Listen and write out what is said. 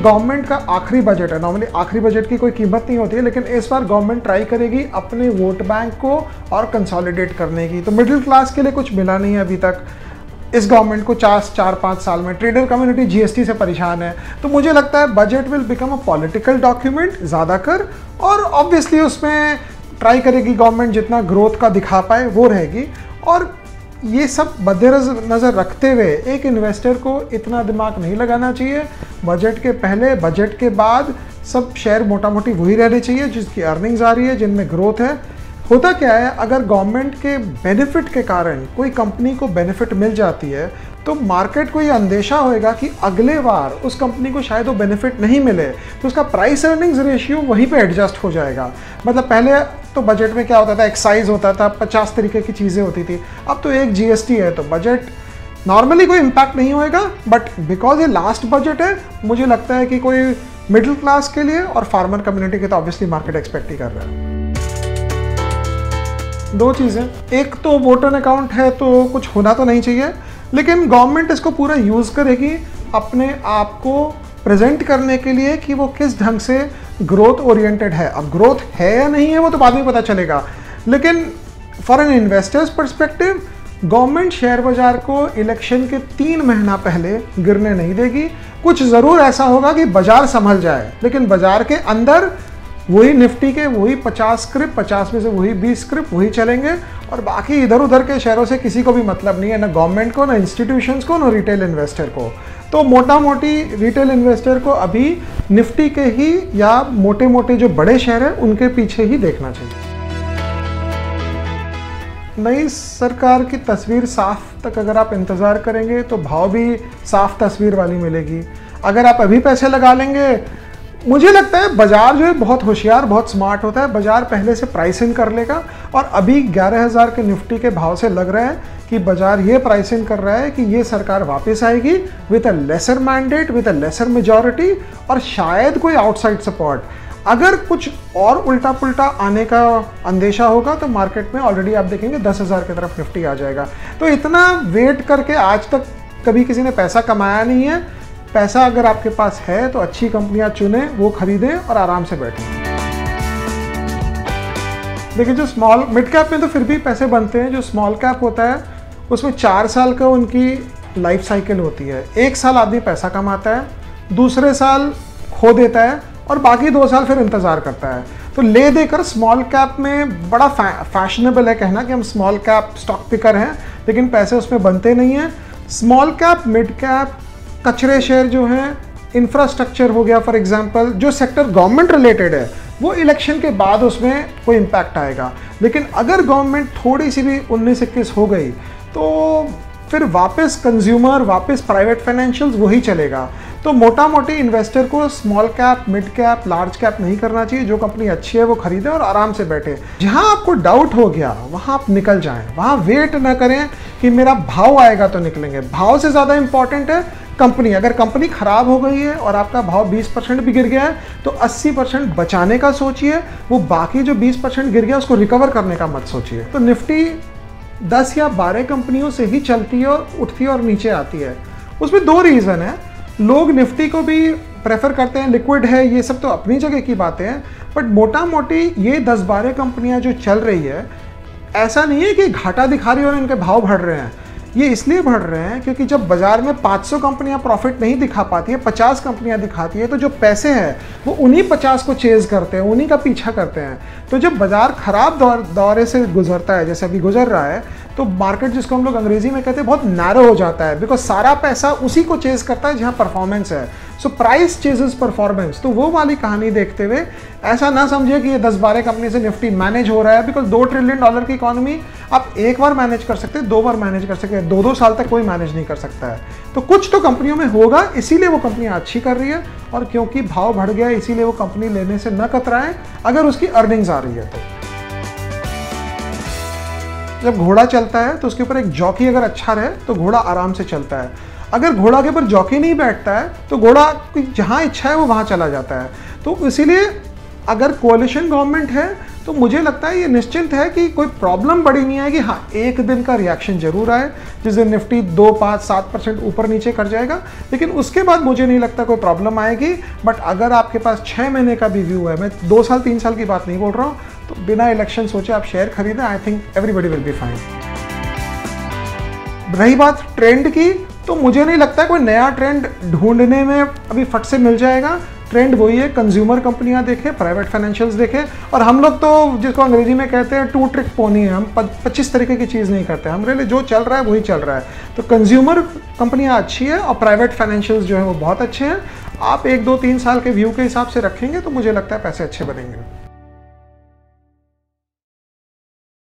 Government का आखिरी budget है, नॉर्मली आखिरी बजट की कोई कीमत नहीं होती है, लेकिन इस बार गवर्नमेंट ट्राई करेगी अपने वोट बैंक को और कंसोलिडेट करने की। तो मिडिल क्लास के लिए कुछ मिला नहीं है अभी तक इस गवर्नमेंट को 4-5 साल में। ट्रेडर कम्युनिटी जीएसटी से परेशान है। तो मुझे लगता है budget will become a political document ज़्यादा कर, और ऑब्वियसली उसमें ट्राई करेगी गवर्नमेंट जितना ग्रोथ का दिखा पाए वो रहेगी। और ये सब मद्देनज़र रखते हुए एक इन्वेस्टर को इतना दिमाग नहीं लगाना चाहिए। बजट के पहले, बजट के बाद सब शेयर मोटा मोटी वही रहने चाहिए जिसकी अर्निंग्स आ रही है, जिनमें ग्रोथ है। होता क्या है, अगर गवर्नमेंट के बेनिफिट के कारण कोई कंपनी को बेनिफिट मिल जाती है तो मार्केट को ये अंदेशा होएगा कि अगले बार उस कंपनी को शायद वो बेनिफिट नहीं मिले, तो उसका प्राइस अर्निंग्स रेशियो वहीं पे एडजस्ट हो जाएगा। मतलब पहले तो बजट में क्या होता था, एक्साइज होता था, 50 तरीके की चीज़ें होती थी, अब तो एक जीएसटी है, तो बजट नॉर्मली कोई इम्पैक्ट नहीं होएगा। बट बिकॉज ये लास्ट बजट है, मुझे लगता है कि कोई मिडिल क्लास के लिए और फार्मर कम्युनिटी के तो ऑब्वियसली मार्केट एक्सपेक्ट ही कर रहा है। दो चीज़ें, एक तो वोटर अकाउंट है तो कुछ होना तो नहीं चाहिए, लेकिन गवर्नमेंट इसको पूरा यूज़ करेगी अपने आप को प्रेजेंट करने के लिए कि वो किस ढंग से ग्रोथ ओरिएंटेड है। अब ग्रोथ है या नहीं है वो तो बाद में पता चलेगा, लेकिन for an investors perspective government share बाजार को इलेक्शन के 3 महीना पहले गिरने नहीं देगी। कुछ ज़रूर ऐसा होगा कि बाजार संभल जाए, लेकिन बाजार के अंदर वही निफ्टी के वही 50 स्क्रिप्ट, 50 में से वही 20 स्क्रिप्ट वही चलेंगे, और बाकी इधर उधर के शेयरों से किसी को भी मतलब नहीं है, ना गवर्नमेंट को, ना इंस्टीट्यूशंस को, ना रिटेल इन्वेस्टर को। तो मोटा मोटी रिटेल इन्वेस्टर को अभी निफ्टी के ही या मोटे मोटे जो बड़े शेयर हैं उनके पीछे ही देखना चाहिए। नई सरकार की तस्वीर साफ तक अगर आप इंतज़ार करेंगे तो भाव भी साफ तस्वीर वाली मिलेगी। अगर आप अभी पैसे लगा लेंगे, मुझे लगता है बाजार जो है बहुत होशियार, बहुत स्मार्ट होता है। बाजार पहले से प्राइस इन कर लेगा, और अभी 11,000 के निफ्टी के भाव से लग रहा है कि बाजार ये प्राइस इन कर रहा है कि ये सरकार वापस आएगी with a lesser mandate, with a lesser majority, और शायद कोई आउटसाइड सपोर्ट। अगर कुछ और उल्टा पुल्टा आने का अंदेशा होगा तो मार्केट में ऑलरेडी आप देखेंगे 10,000 की तरफ निफ्टी आ जाएगा। तो इतना वेट करके आज तक कभी किसी ने पैसा कमाया नहीं है। पैसा अगर आपके पास है तो अच्छी कंपनियां चुनें, वो खरीदें और आराम से बैठें। देखिए, जो स्मॉल मिड कैप में तो फिर भी पैसे बनते हैं। जो स्मॉल कैप होता है उसमें 4 साल का उनकी लाइफ साइकिल होती है। 1 साल आदमी पैसा कमाता है, दूसरे साल खो देता है, और बाकी 2 साल फिर इंतज़ार करता है। तो ले देकर स्मॉल कैप में बड़ा फैशनेबल है कहना कि हम स्मॉल कैप स्टॉक पिकर हैं, लेकिन पैसे उसमें बनते नहीं हैं। स्मॉल कैप, मिड कैप, कचरे शेयर जो हैं, इंफ्रास्ट्रक्चर हो गया फॉर एग्जांपल, जो सेक्टर गवर्नमेंट रिलेटेड है, वो इलेक्शन के बाद उसमें कोई इम्पैक्ट आएगा। लेकिन अगर गवर्नमेंट थोड़ी सी भी 19-21 हो गई तो फिर वापस कंज्यूमर, वापस प्राइवेट फाइनेंशियल्स वही चलेगा। तो मोटा मोटी इन्वेस्टर को small cap, mid cap, large cap नहीं करना चाहिए। जो कंपनी अच्छी है वो खरीदें और आराम से बैठे। जहां आपको डाउट हो गया वहां आप निकल जाएं, वहां वेट ना करें कि मेरा भाव आएगा तो निकलेंगे। भाव से ज़्यादा इंपॉर्टेंट है कंपनी। अगर कंपनी खराब हो गई है और आपका भाव 20% भी गिर गया है तो 80% बचाने का सोचिए, वो बाकी जो 20% गिर गया उसको रिकवर करने का मत सोचिए। तो निफ्टी 10 या 12 कंपनियों से ही चलती है और उठती है और नीचे आती है। उसमें 2 रीज़न है। लोग निफ्टी को भी प्रेफर करते हैं, लिक्विड है, ये सब तो अपनी जगह की बातें हैं, बट मोटा मोटी ये 10-12 कंपनियां जो चल रही है, ऐसा नहीं है कि घाटा दिखा रही है और इनके भाव बढ़ रहे हैं। ये इसलिए बढ़ रहे हैं क्योंकि जब बाजार में 500 कंपनियां प्रॉफिट नहीं दिखा पाती है, 50 कंपनियां दिखाती है, तो जो पैसे हैं वो उन्हीं 50 को चेज करते हैं, उन्हीं का पीछा करते हैं। तो जब बाजार खराब दौरे से गुजरता है, जैसे अभी गुजर रहा है, तो मार्केट, जिसको हम लोग अंग्रेजी में कहते हैं, बहुत नैरो हो जाता है, बिकॉज सारा पैसा उसी को चेज करता है जहां परफॉर्मेंस है। So price ceases performance. तो वो वाली कहानी देखते हुए ऐसा ना समझिए कि ये 10-12 कंपनी से निफ्टी मैनेज हो रहा है, बिकॉज $2 ट्रिलियन की इकोनॉमी आप एक बार मैनेज कर सकते हैं, 2 बार मैनेज कर सकते हैं, 2-2 साल तक कोई मैनेज नहीं कर सकता है। तो कुछ तो कंपनियों में होगा, इसीलिए वो कंपनियां अच्छी कर रही है, और क्योंकि भाव बढ़ गया इसीलिए वो कंपनी लेने से न कतराएं अगर उसकी अर्निंग्स आ रही है। तो जब घोड़ा चलता है तो उसके ऊपर एक जॉकी अगर अच्छा रहे तो घोड़ा आराम से चलता है। अगर घोड़ा के ऊपर जॉकी नहीं बैठता है तो घोड़ा जहां इच्छा है वो वहां चला जाता है। तो इसीलिए अगर कोalition गवर्नमेंट है तो मुझे लगता है ये निश्चिंत है कि कोई प्रॉब्लम बड़ी नहीं आएगी। हाँ, एक दिन का रिएक्शन जरूर आए जिस दिन निफ्टी 2, 5, 7% ऊपर नीचे कर जाएगा, लेकिन उसके बाद मुझे नहीं लगता कोई प्रॉब्लम आएगी। बट अगर आपके पास 6 महीने का भी व्यू है, मैं 2 साल 3 साल की बात नहीं बोल रहा हूँ, तो बिना इलेक्शन सोचे आप शेयर खरीदें। I think everybody will be fine. रही बात ट्रेंड की, तो मुझे नहीं लगता कोई नया ट्रेंड ढूंढने में अभी फट से मिल जाएगा। ट्रेंड वही है, कंज्यूमर कंपनियां देखें, प्राइवेट फाइनेंशियल्स देखें, और हम लोग तो जिसको अंग्रेजी में कहते हैं 2 ट्रिक पोनी है, हम 25 तरीके की चीज़ नहीं करते, हमारे लिए जो चल रहा है वही चल रहा है। तो कंज्यूमर कंपनियां अच्छी है और प्राइवेट फाइनेंशियल्स जो है वो बहुत अच्छे हैं। आप 1, 2, 3 साल के व्यू के हिसाब से रखेंगे तो मुझे लगता है पैसे अच्छे बनेंगे।